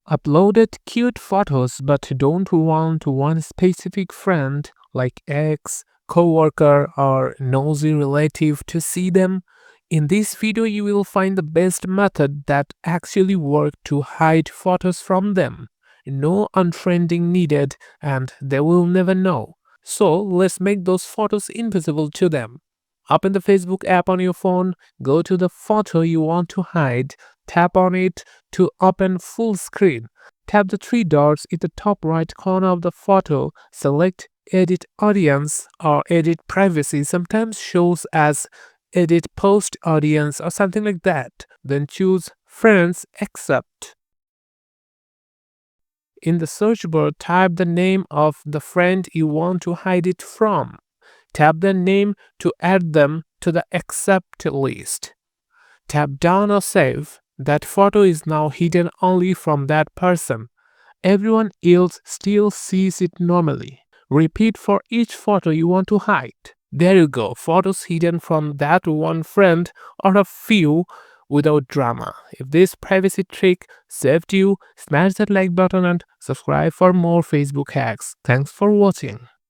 Uploaded cute photos but don't want one specific friend like ex, coworker or nosy relative to see them. In this video you will find the best method that actually works to hide photos from them. No unfriending needed and they will never know. So let's make those photos invisible to them. Open the Facebook app on your phone, go to the photo you want to hide, tap on it to open full screen. Tap the three dots in the top right corner of the photo, select Edit Audience or Edit Privacy, sometimes shows as Edit Post Audience or something like that. Then choose Friends Accept. In the search bar, type the name of the friend you want to hide it from. Tap their name to add them to the Accept list. Tap Done or Save. That photo is now hidden only from that person. Everyone else still sees it normally. Repeat for each photo you want to hide. There you go, photos hidden from that one friend or a few without drama. If this privacy trick saved you, smash that like button and subscribe for more Facebook hacks. Thanks for watching.